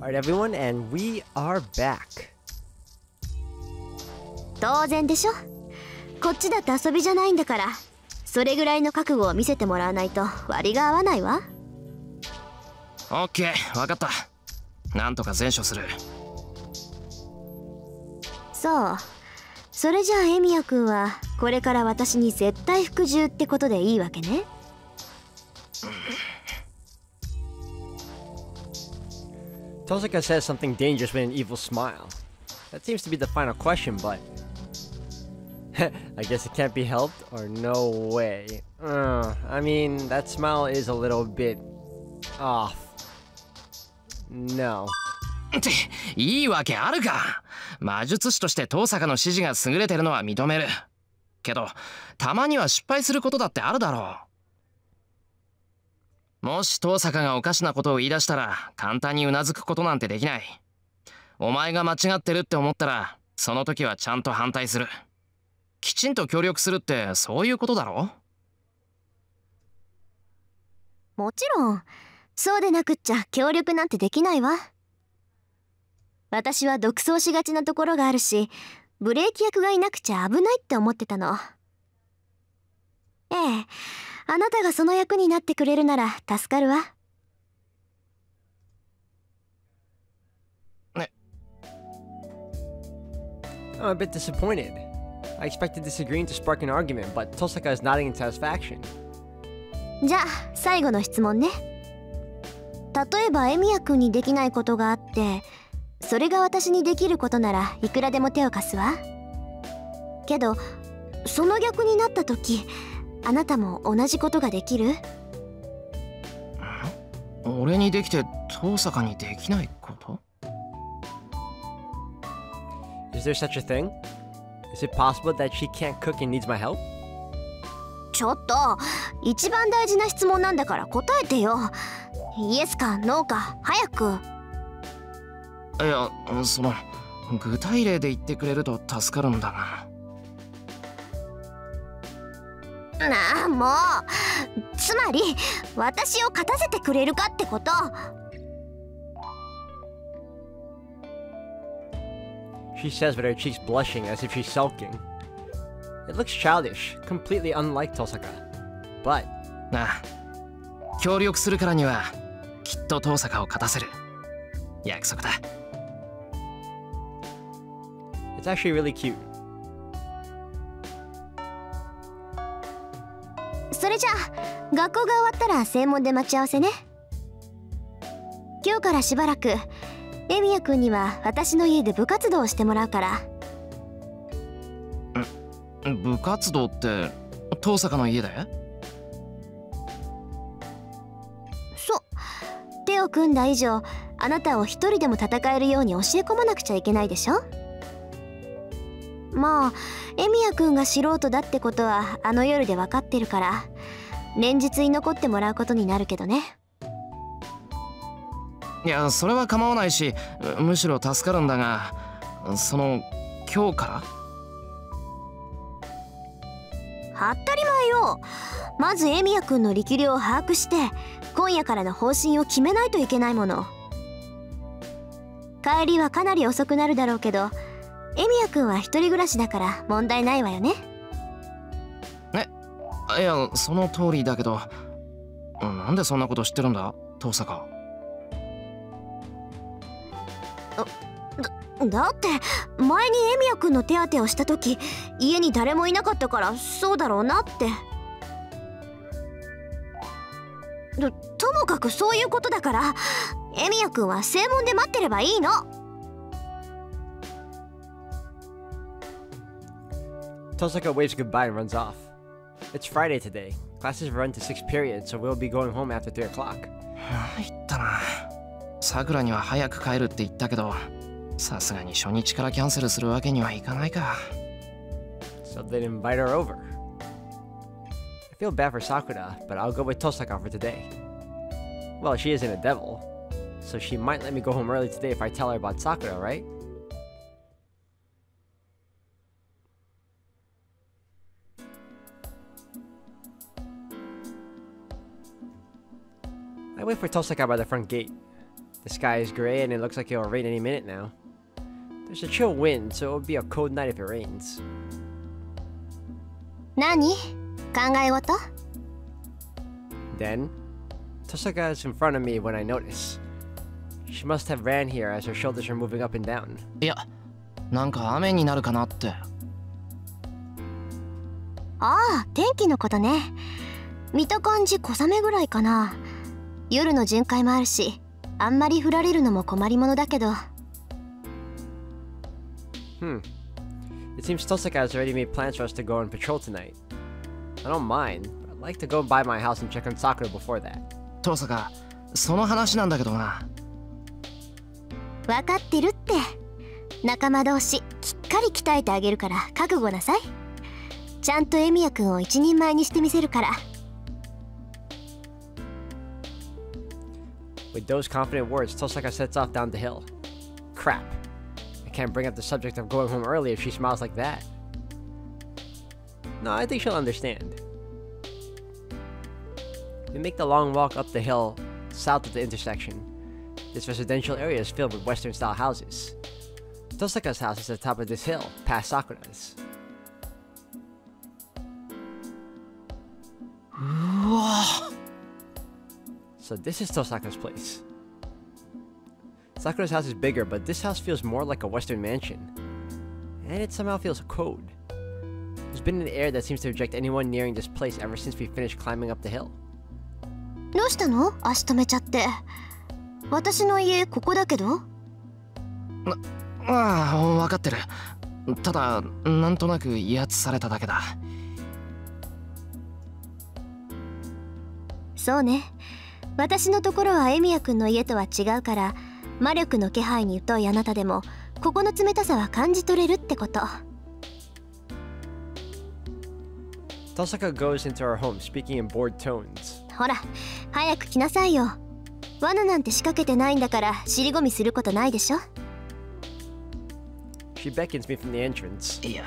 Alright everyone, and we are back. 当然でしょ。こっちだって遊びじゃないんだから、それぐらいの覚悟を見せてもらわないと割が合わないわ。オッケー、わかった。なんとか善処する。そう。それじゃあエミヤくんはこれから私に絶対服従ってことでいいわけね。Tohsaka says something dangerous with an evil smile. That seems to be the final question, but I guess it can't be helped, or no way. I mean, that smile is a little bit off. No. っていいわけあるか。魔術師として遠坂の指示が優れてるのは認めるけど、たまには失敗することだってあるだろう。もし遠坂がおかしなことを言い出したら簡単にうなずくことなんてできない。お前が間違ってるって思ったらその時はちゃんと反対する。きちんと協力するってそういうことだろ。もちろんそうでなくっちゃ協力なんてできないわ。私は独走しがちなところがあるし、ブレーキ役がいなくちゃ危ないって思ってたの。ええ、あなたがその役になってくれるなら助かるわ。ね。I'm a bit disappointed. I expected disagreeing to spark an argument, but Tohsaka is nodding in satisfaction. じゃあ最後の質問ね。例えばエミヤくんにできないことがあって、それが私にできることならいくらでも手を貸すわ。けどその逆になった時、あなたも同じことができる？俺にできて遠坂にできないこと？ Is there such a thing? Is it possible that she can't cook and needs my help? ちょっと、一番大事な質問なんだから答えてよ。イエスかノーか早く。いや、その具体例で言ってくれると助かるんだが。なあもう、つまり私を勝たせてくれるかってこと。She says with her cheeks blushing as if she's sulking. It looks childish, completely unlike Tohsaka. But なあ、協力するからにはきっと遠坂を勝たせる。約束だ。it's actually really cute. それじゃあ学校が終わったら正門で待ち合わせね。今日からしばらくエミヤくんには私の家で部活動をしてもらうから。部活動って遠坂の家で？そう。手を組んだ以上、あなたを一人でも戦えるように教え込まなくちゃいけないでしょ。まあエミヤくんが素人だってことはあの夜で分かってるから、連日居残ってもらうことになるけどね。いや、それは構わないし、むしろ助かるんだが、その今日から当たり前よ。まずエミヤくんの力量を把握して今夜からの方針を決めないといけないもの。帰りはかなり遅くなるだろうけど、エミヤくんは一人暮らしだから問題ないわよね。いや、その通りだけど、なんでそんなこと知ってるんだ遠坂。だって前にエミヤくんの手当てをした時、家に誰もいなかったからそうだろうなって。ともかくそういうことだから、エミヤくんは正門で待ってればいいの。Tohsaka waves goodbye and runs off. It's Friday today. Classes run to 6 periods, so we'll be going home after 3 o'clock. 言ったな。さくらには早く帰るって言ったけど、さすがに初日からキャンセルするわけにはいかないか。So they'd invite her over. I feel bad for Sakura, but I'll go with Tohsaka for today. Well, she isn't a devil, so she might let me go home early today if I tell her about Sakura, right? I wait for Tohsaka by the front gate. The sky is gray and it looks like it'll rain any minute now. There's a chill wind, so it would be a cold night if it rains. 何？考え事？ Then, Tohsaka is in front of me when I notice. She must have ran here as her shoulders are moving up and down. いや、なんか雨になるかなって。ああ、天気のことね。見た感じ小雨ぐらいかな。夜の巡回もあるし、あんまり降られるのも困りものだけど。It seems Tohsaka has already made plans for us to go on patrol tonight. I don't mind. I'd like to go by my house and check on Sakura before that. トサカ、その話なんだけどな。分かってるって。仲間同士きっかり鍛えてあげるから覚悟なさい。ちゃんとエミヤくんを一人前にしてみせるから。With those confident words, Tohsaka sets off down the hill. Crap. I can't bring up the subject of going home early if she smiles like that. No, I think she'll understand. We make the long walk up the hill, south of the intersection. This residential area is filled with Western-style houses. Tohsaka's house is at the top of this hill, past Sakura's. So this is Tohsaka's place. Sakura's house is bigger, but this house feels more like a Western mansion. And it somehow feels cold. There's been an air that seems to reject anyone nearing this place ever since we finished climbing up the hill. どうしたの？足止めちゃって。私の家ここだけど。ああ、分かってる。ただ、なんとなく威圧されただけだ。そうね。私のところはエミヤくんの家とは違うから、魔力の気配に疎いあなたでもここの冷たさは感じ取れるってこと。Tohsaka goes into our home, speaking in bored tones. ほら、早く来なさいよ。罠なんて仕掛けてないんだから尻込みすることないでしょ。She beckons me from the entrance. いや、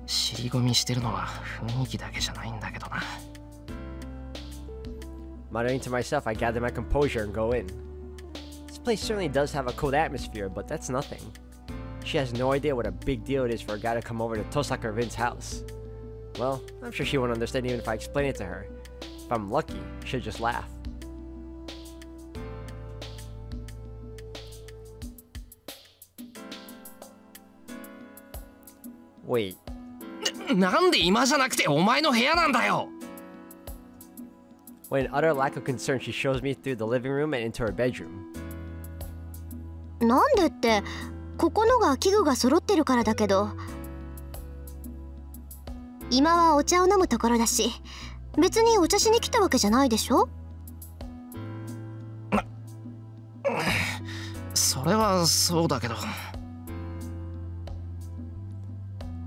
尻込みしてるのは雰囲気だけじゃないんだけどな。Muttering to myself, I gather my composure and go in. This place certainly does have a cold atmosphere, but that's nothing. She has no idea what a big deal it is for a guy to come over to Tohsaka Rin's house. Well, I'm sure she won't understand even if I explain it to her. If I'm lucky, she'll just laugh. Wait. なんで今じゃなくてお前の部屋なんだよ。With an utter lack of concern, she shows me through the living room and into her bedroom. なんでって、ここのが器具が揃ってるからだけど。今はお茶を飲むところだし、別にお茶しに来たわけじゃないでしょ。それはそうだけど。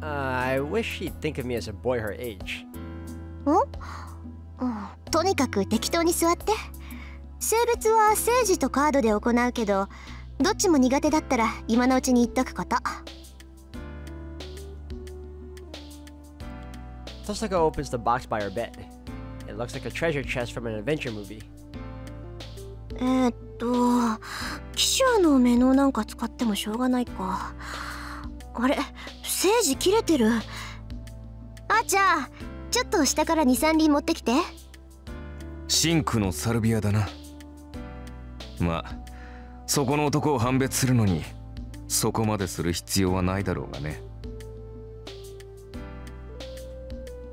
I wish she'd think of me as a boy her age. とにかく適当に座って。性別は政治とカードで行うけど、どっちも苦手だったら今のうちに言っとくこと。Tohsaka opens the box by her bed. It looks like a treasure chest from an adventure movie. 騎手のメノなんか使ってもしょうがないか。あれ、政治切れてる。あ、じゃあちょっと下から2、3輪持ってきて。真紅のサルビアだな。まあそこの男を判別するのにそこまでする必要はないだろうがね。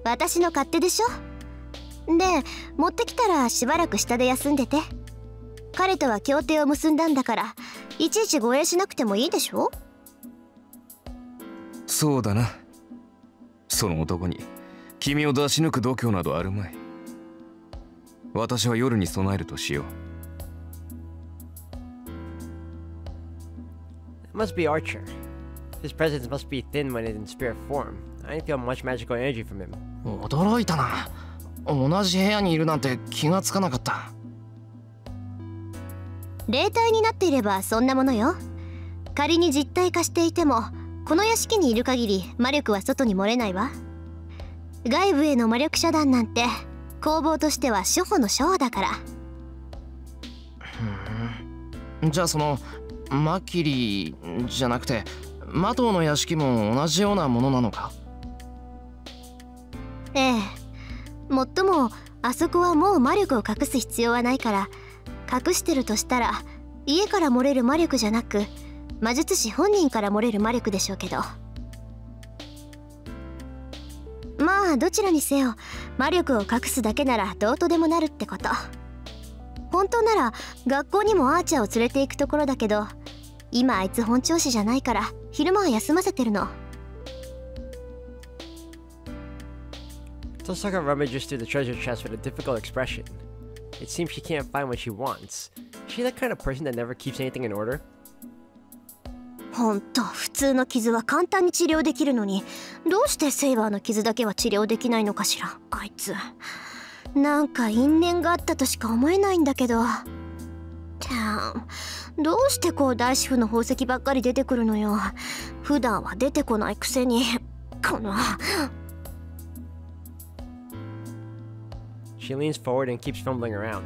私の勝手でしょ。で、持ってきたらしばらく下で休んでて。彼とは協定を結んだんだからいちいち護衛しなくてもいいでしょ。そうだな。その男に君を出し抜く度胸などあるまい。私は夜に備えるとしよう。It must be Archer. His presence must be thin when in spirit form. I didn't feel much magical energy from him. 驚いたな。同じ部屋にいるなんて気がつかなかった。霊体になっていればそんなものよ。仮に実体化していてもこの屋敷にいる限り魔力は外に漏れないわ。外部への魔力遮断なんて攻防としては初歩の初歩だから。じゃあそのマキリじゃなくてマトウの屋敷も同じようなものなのか？ええ。もっともあそこはもう魔力を隠す必要はないから、隠してるとしたら家から漏れる魔力じゃなく魔術師本人から漏れる魔力でしょうけど。まあどちらにせよ魔力を隠すだけならどうとでもなるってこと。本当なら学校にもアーチャーを連れて行くところだけど、今あいつ本調子じゃないから昼間は休ませてるの。Tohsaka rummages through the treasure chest with a difficult expression. It seems she can't find what she wants. Is she the kind of person that never keeps anything in order? ほんと普通の傷は簡単に治療できるのに、どうしてセイバーの傷だけは治療できないのかしら。あいつなんか因縁があったとしか思えないんだけど。どうしてこう大師傅の宝石ばっかり出てくるのよ。普段は出てこないくせに。このShe leans forward and keeps fumbling around.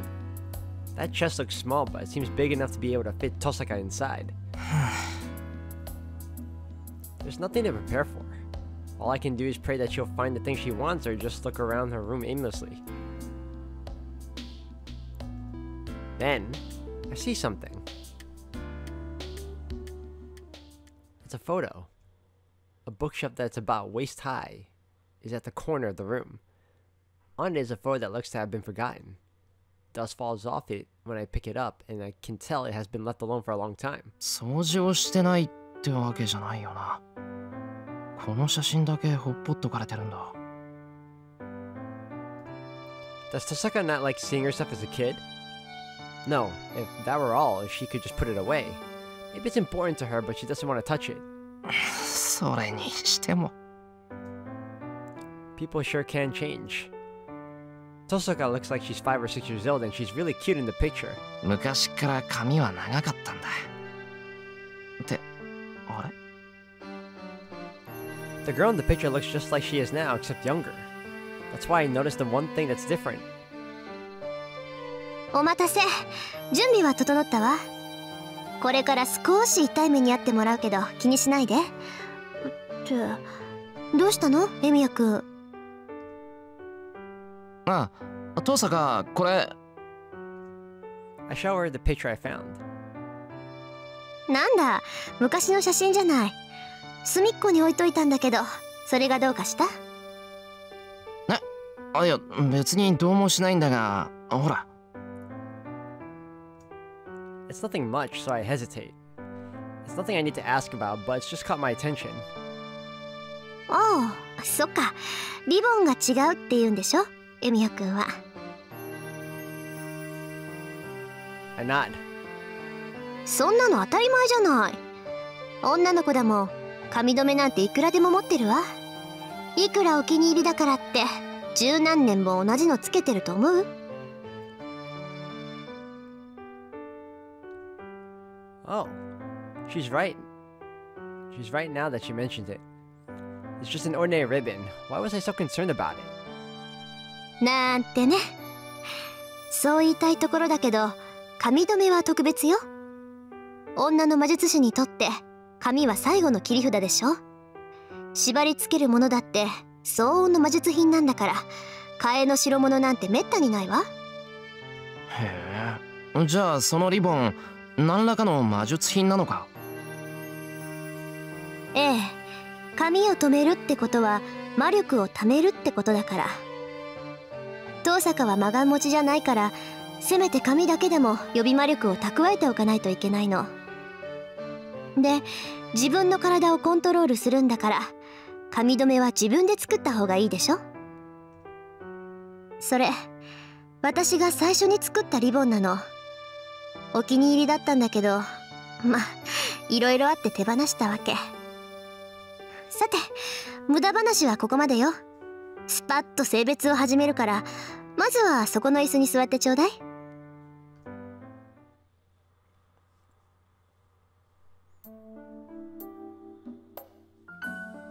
That chest looks small, but it seems big enough to be able to fit Tohsaka inside. There's nothing to prepare for. All I can do is pray that she'll find the thing she wants or just look around her room aimlessly. Then, I see something. It's a photo. A bookshelf that's about waist high is at the corner of the room. On it is a photo that looks to have been forgotten. Dust falls off it when I pick it up, and I can tell it has been left alone for a long time. 掃除をしてないってわけじゃないよな。この写真だけほっぽっとかれてるんだ。Does Tohsaka not like seeing herself as a kid? No, if that were all, if she could just put it away. Maybe it's important to her, but she doesn't want to touch it. それにしても。People sure can change. Tohsaka looks like she's 5 or 6 years old, and she's really cute in the picture. 昔から髪は長かったんだ。って、あれ？ The girl in the picture looks just like she is now, except younger. That's why I noticed the one thing that's different. お待たせ。準備は整ったわ。これから少し痛い目に遭ってもらうけど気にしないで。ってどうしたのエミヤくん。ああ、トサカ、これ。I show her the picture I found. なんだ、昔の写真じゃない。隅っこに置いといたんだけど、それがどうかした？いや、別にどうもしないんだが、ほら。It's nothing much, so I hesitate. It's nothing I need to ask about, but it's just caught my attention. おう、そっか。リボンが違うって言うんでしょエミヤくんは。I nod. そんなの当たり前じゃない。女の子だもん。髪留めなんていくらでも持ってるわ。いくらお気に入りだからって十何年も同じのつけてると思う？ Oh, she's right. She's right now that she mentions it. It's just an ordinary ribbon. Why was I so concerned about it? なんてね。そう言いたいところだけど、髪留めは特別よ。女の魔術師にとって髪は最後の切り札でしょ。縛り付けるものだって相応の魔術品なんだから、替えの代物なんてめったにないわ。へえ。じゃあそのリボン、何らかの魔術品なのか？ええ。髪を留めるってことは魔力を貯めるってことだから。遠坂は魔眼持ちじゃないから、せめて髪だけでも予備魔力を蓄えておかないといけないの。で、自分の体をコントロールするんだから、髪留めは自分で作った方がいいでしょ。それ、私が最初に作ったリボンなの。お気に入りだったんだけど、まあいろいろあって手放したわけ。さて、無駄話はここまでよ。スパッと性別を始めるから、まずはそこの椅子に座ってちょうだい。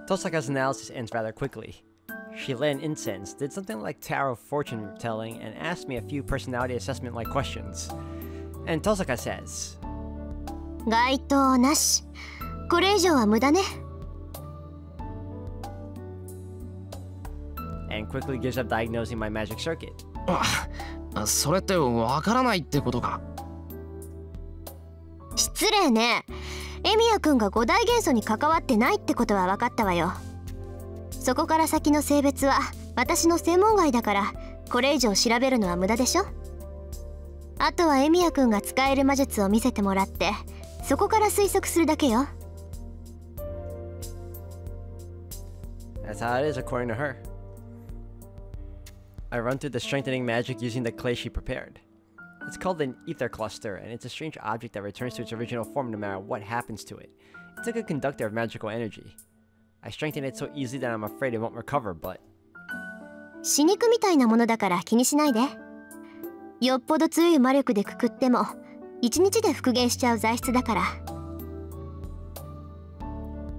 Tohsaka's analysis ends rather quickly. She lit an incense, did something like tarot fortune telling, and asked me a few personality assessment-like questions. And Tohsaka says, 該当なし。これ以上は無駄ね。And quickly gives up diagnosing my magic circuit. それってわからないってことか。失礼ね。エミヤくんが五大元素に関わってないってことは分かったわよ。そこから先の性別は私の専門外だから、これ以上調べるのは無駄でしょ。あとはエミヤくんが使える魔術を見せてもらって、そこから推測するだけよ。That's how it is according to her. I run through the strengthening magic using the clay she prepared. It's called an ether cluster, and it's a strange object that returns to its original form no matter what happens to it. It's a good conductor of magical energy. I strengthen it so easily that I'm afraid it won't recover, but... 死肉みたいなものだから気にしないで。よっぽど強い魔力でくくっても1日で復元しちゃう材質だから。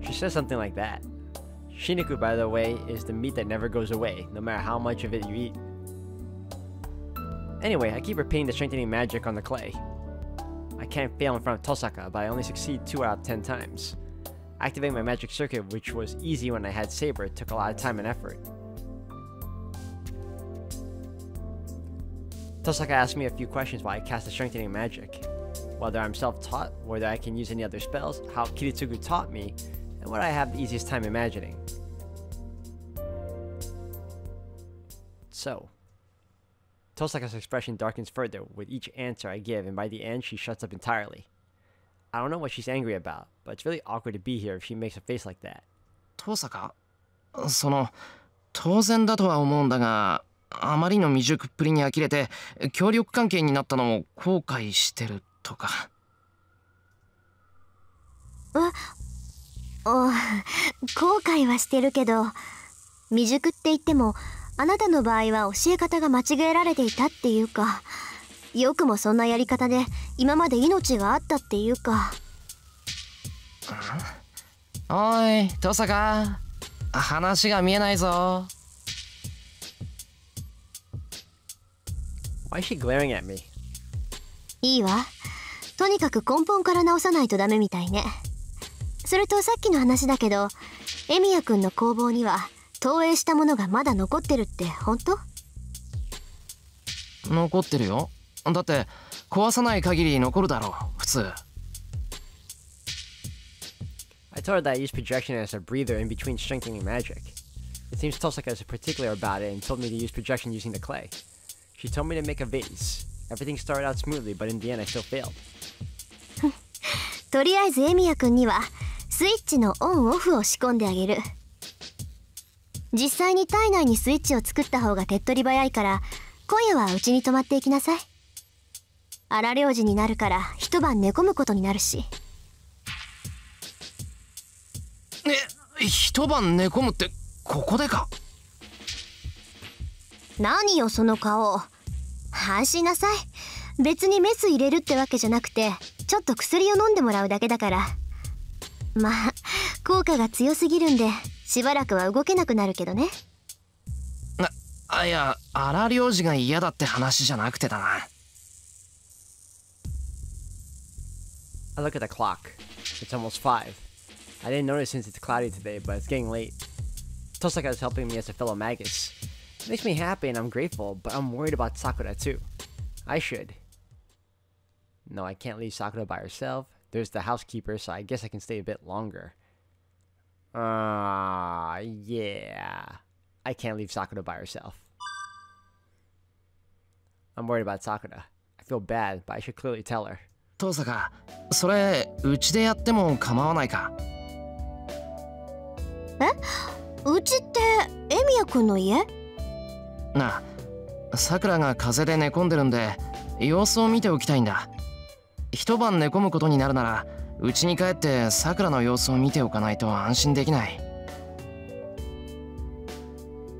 She says something like that. Shiniku, by the way, is the meat that never goes away, no matter how much of it you eat. Anyway, I keep repeating the strengthening magic on the clay. I can't fail in front of Tohsaka, but I only succeed 2 out of 10 times. Activating my magic circuit, which was easy when I had Saber, took a lot of time and effort. Tohsaka asked me a few questions while I cast the strengthening magic. Whether I'm self-taught, whether I can use any other spells, how Kiritsugu taught me, and what I have the easiest time imagining. So, Tohsaka's expression darkens further with each answer I give, and by the end, she shuts up entirely. I don't know what she's angry about, but it's really awkward to be here if she makes a face like that. 遠坂、当然だとは思うんだが、あまりの未熟っぷりに呆れて協力関係になったのも後悔してるとか。後悔はしてるけど、未熟って言ってもあなたの場合は教え方が間違えられていたっていうか、よくもそんなやり方で今まで命があったっていうか。おい遠坂、話が見えないぞ。Why is she glaring at me? いいわ。とにかく根本から直さないとダメみたいね。それとさっきの話だけど、エミヤくんの工房には投影したものがまだ残ってるって本当？残ってるよ。だって壊さない限り残るだろう、普通。I told her that I use projection as a breather in between strengthening magic. It seems Tohsaka is particular about it and told me to use projection using the clay. She told me to make a vase. Everything started out smoothly, but in the end I still failed. とりあえずエミヤくんにはスイッチのオンオフを仕込んであげる。実際に体内にスイッチを作った方が手っ取り早いから、今夜はうちに泊まっていきなさい。荒療治になるから一晩寝込むことになるし。一晩寝込むってここでか？何よその顔。安心なさい。別にメス入れるってわけじゃなくて、ちょっと薬を飲んでもらうだけだから。まあ効果が強すぎるんでしばらくは動けなくなるけどね。いや、荒療治が嫌だって話じゃなくてだな。I look at the clock. It's almost 5. I didn't notice since it's cloudy today, but it's getting late. Tohsaka is helping me as a fellow magus. It makes me happy and I'm grateful, but I'm worried about Sakura too. I should. No, I can't leave Sakura by herself. There's the housekeeper, so I guess I can stay a bit longer. Yeah. I can't leave Sakura by herself. I'm worried about Sakura. I feel bad, but I should clearly tell her. 遠坂、それうちでやっても構わないか？うちってエミヤくんの家？なあ、さくらが風邪で寝込んでるんで様子を見ておきたいんだ。一晩寝込むことになるならうちに帰ってさくらの様子を見ておかないと安心できない。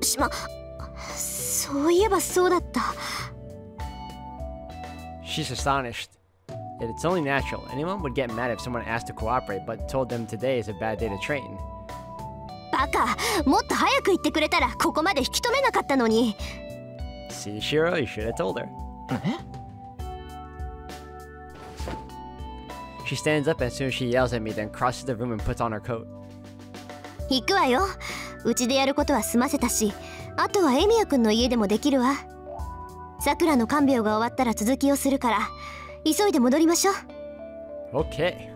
そういえばそうだった。She's astonished. Yet it's only natural. Anyone would get mad if someone asked to cooperate, but told them today is a bad day to train. バカ、もっと早く言ってくれたらここまで引き止めなかったのに。See, Shiro, you should have told her. She stands up as soon as she yells at me, then crosses the room and puts on her coat. 行くわよ。うちでやることは済ませたし、あとはエミヤくんの家でもできるわ。さくらの看病が終わったら続きをするから、急いで戻りましょう。Okay.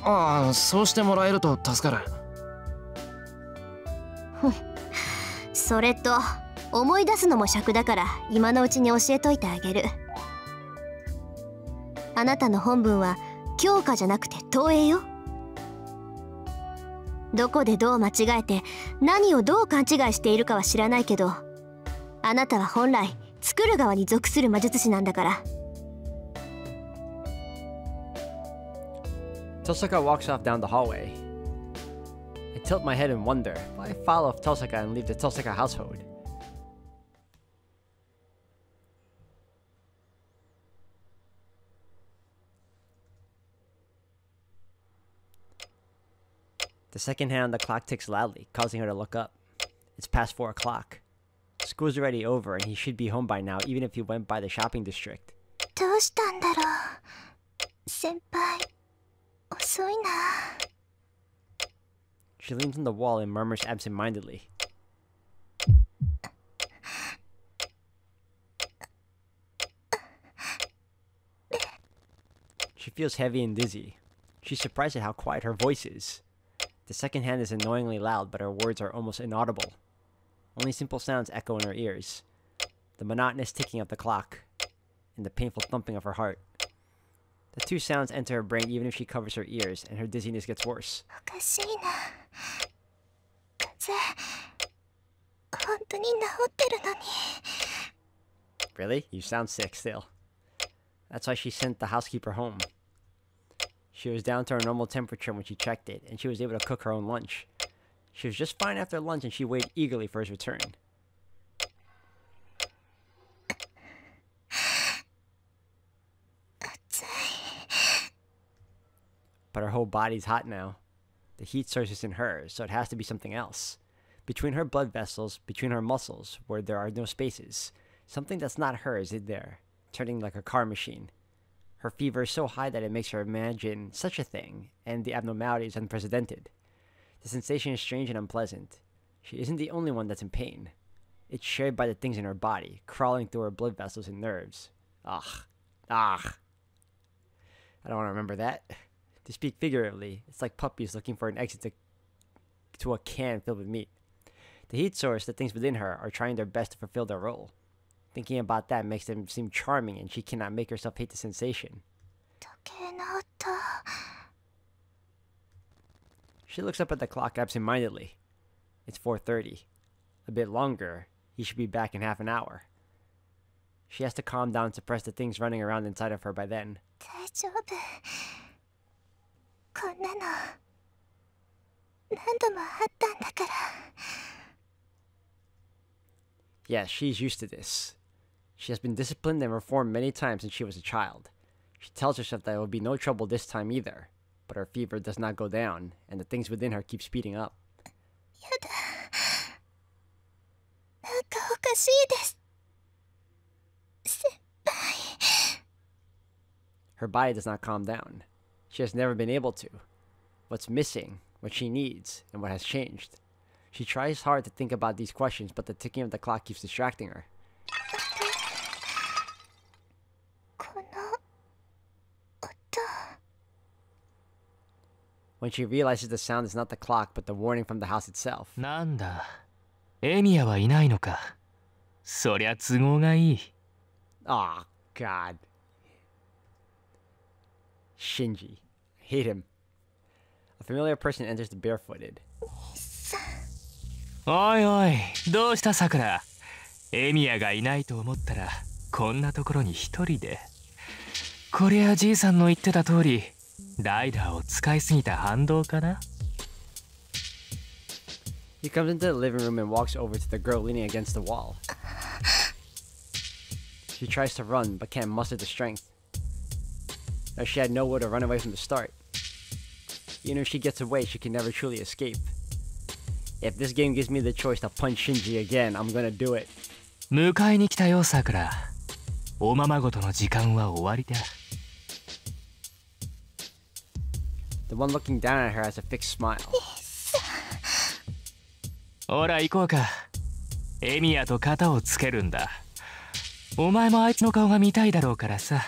ああ、そうしてもらえると助かる。それと思い出すのも尺だから今のうちに教えといてあげる。あなたの本文は教科じゃなくて投影よ。どこでどう間違えて何をどう勘違いしているかは知らないけど、あなたは本来作る側に属する魔術師なんだから。Tohsaka walks off down the hallway. I tilt my head in wonder, but I follow Tohsaka and leave the Tohsaka household. The second hand on the clock ticks loudly, causing her to look up. It's past 4 o'clock. School's already over and he should be home by now, even if he went by the shopping district. どうしたんだろう。先輩、遅いな。She leans on the wall and murmurs absent-mindedly. She feels heavy and dizzy. She's surprised at how quiet her voice is. The second hand is annoyingly loud, but her words are almost inaudible. Only simple sounds echo in her ears. The monotonous ticking of the clock, and the painful thumping of her heart. The two sounds enter her brain even if she covers her ears, and her dizziness gets worse. おかしいな。風邪、本当に治ってるのに。Really? You sound sick still. That's why she sent the housekeeper home. She was down to her normal temperature when she checked it, and she was able to cook her own lunch. She was just fine after lunch, and she waited eagerly for his return. But her whole body's hot now. The heat source is in her, so it has to be something else. Between her blood vessels, between her muscles, where there are no spaces, something that's not hers is there, turning like a car machine. Her fever is so high that it makes her imagine such a thing, and the abnormality is unprecedented. The sensation is strange and unpleasant. She isn't the only one that's in pain. It's shared by the things in her body, crawling through her blood vessels and nerves. Ugh. I don't want to remember that. To speak figuratively, it's like puppies looking for an exit to a can filled with meat. The heat source, the things within her, are trying their best to fulfill their role. Thinking about that makes them seem charming, and she cannot make herself hate the sensation. She looks up at the clock absent-mindedly. It's 4:30. A bit longer. He should be back in half an hour. She has to calm down and suppress the things running around inside of her by then. 大丈夫。こんなの何度もあったんだから。Yes, she's used to this. She has been disciplined and reformed many times since she was a child. She tells herself that it will be no trouble this time either, but her fever does not go down, and the things within her keep speeding up. やだ。なんかおかしいです。先輩。Her body does not calm down. She has never been able to. What's missing, what she needs, and what has changed. She tries hard to think about these questions, but the ticking of the clock keeps distracting her. この音。When she realizes the sound is not the clock, but the warning from the house itself. なんだ、エミヤはいないのか。そりゃ都合がいい。Oh, God. Shinji. I hate him. A familiar person enters the barefooted. おいおい、どうしたさくら。エミヤがいないと思ったらこんなところに一人で。こりゃじいさんの言ってた通りライダーを使いすぎた反動かな。 He comes into the living room and walks over to the girl leaning against the wall. She tries to run but can't muster the strength. As she had nowhere to run away from the start. Even if she gets away, she can never truly escape. If this game gives me the choice to punch Shinji again, I'm gonna do it. 迎えに来たよさくら。おままごとの時間は終わりだ。The one looking down at her has a fixed smile. ほら行こうか。エミヤと肩をつけるんだ。お前もあいつの顔が見たいだろうからさ。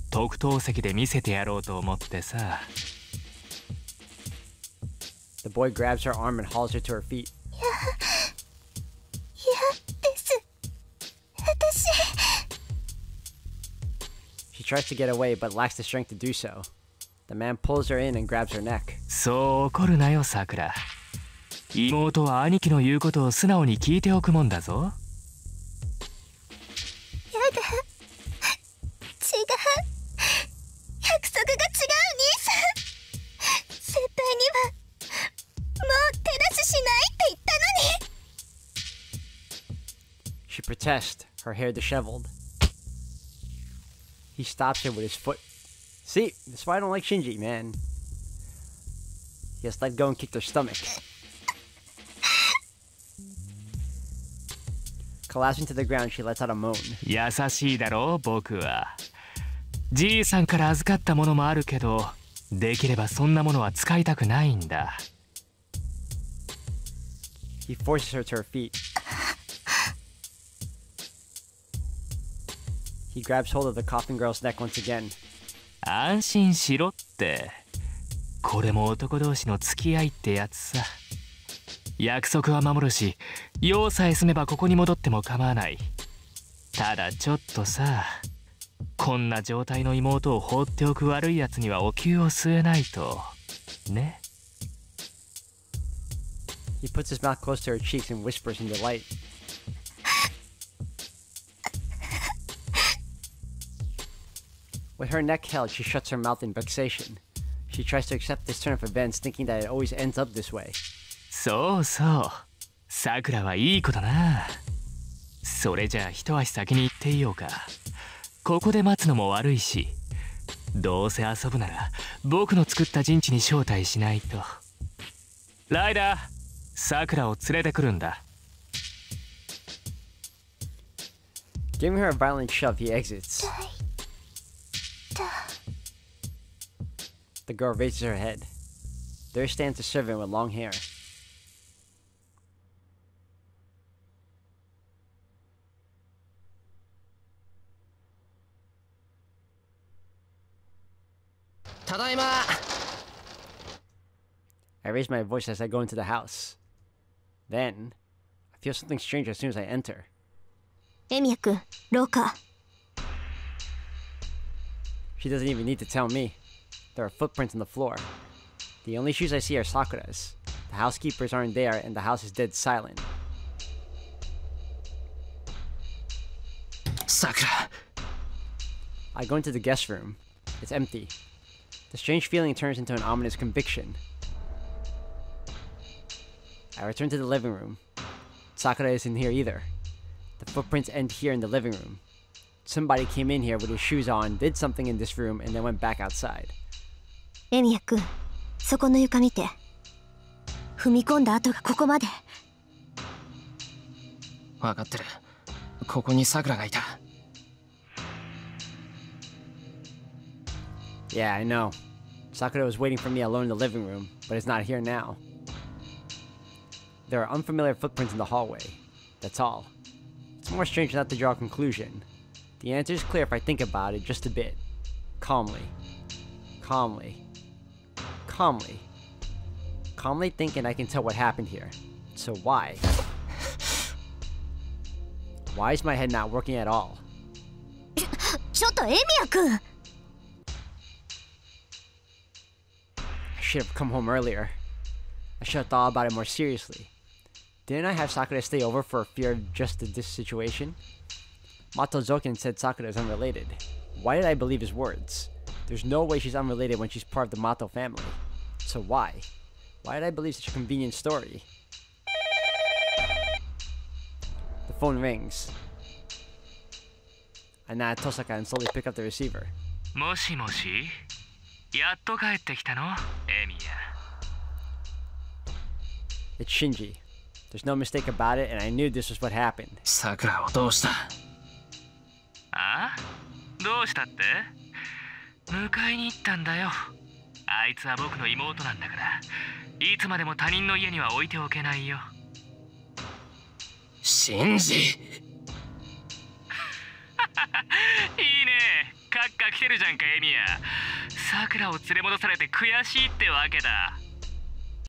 特等席で見せてやろうと思ってさ。The boy grabs her arm and hauls her to her feet. です。私。She tries to get away but lacks the strength to do so. The man pulls her in and grabs her neck. そう怒るなよ、さくら。妹は兄貴の言うことを素直に聞いておくもんだぞ。やだ。違う。約束が違う、兄さん。先輩にはもう手出ししないって言ったのに。She protests, her hair disheveled. He stops her with his foot. See, that's why I don't like Shinji, man. He just let go and kicked her stomach. Collapsing to the ground, she lets out a moan. 優しいだろ、僕は。じいさんから預かったものもあるけど、できればそんなものは使いたくないんだ。He forces her to her feet. He grabs hold of the coughing girl's neck once again. 安心しろって。これも男同士の付き合いってやつさ。約束は守るし、用さえ済めばここに戻っても構わない。ただちょっとさ、こんな状態の妹を放っておく悪いやつにはお灸を据えないと。ね。He puts his mouth close to her cheeks and whispers in delight. With her neck held, she shuts her mouth in vexation. She tries to accept this turn of events, thinking that it always ends up this way. そうそう。さくらはいい子だな。それじゃあ一足先に行っていようか。ここで待つのも悪いし。どうせ遊ぶなら僕の作った陣地に招待しないと。ライダー、さくらを連れてくるんだ。Giving her a violent shove, he exits. The girl raises her head. There stands a servant with long hair. Tadaima! I raise my voice as I go into the house. Then, I feel something strange as soon as I enter. エミヤ君、廊下。She doesn't even need to tell me. There are footprints on the floor. The only shoes I see are Sakura's. The housekeepers aren't there, and the house is dead silent. Sakura! I go into the guest room. It's empty. The strange feeling turns into an ominous conviction. I return to the living room. Sakura isn't here either. The footprints end here in the living room. Somebody came in here with his shoes on, did something in this room, and then went back outside. エミヤ君、そこの床見て。踏み込んだ跡がここまで。分かってる。ここに桜がいた。Yeah, I know. Sakura was waiting for me alone in the living room, but is not here now. There are unfamiliar footprints in the hallway. That's all. It's more strange not to draw a conclusion. The answer is clear if I think about it just a bit. Calmly. Calmly. Calmly. Calmly thinking I can tell what happened here. So why? Why is my head not working at all? ちょっとエミヤ君。I should have come home earlier. I should have thought about it more seriously. Didn't I have Sakura stay over for fear of just this situation? Mato Zoken said Sakura is unrelated. Why did I believe his words? There's no way she's unrelated when she's part of the Mato family. So why? Why did I believe such a convenient story? The phone rings. I nod at Tohsaka and slowly pick up the receiver. もしもし、やっと帰ってきたの、エミヤ。It's Shinji. There's no mistake about it, and I knew this was what happened. 桜をどうした？あ？どうしたって？迎えに行ったんだよ。あいつは僕の妹なんだから、いつまでも他人の家には置いておけないよ。シンジ。いいね、カッカ来てるじゃんかエミヤ。さくらを連れ戻されて悔しいってわけだ。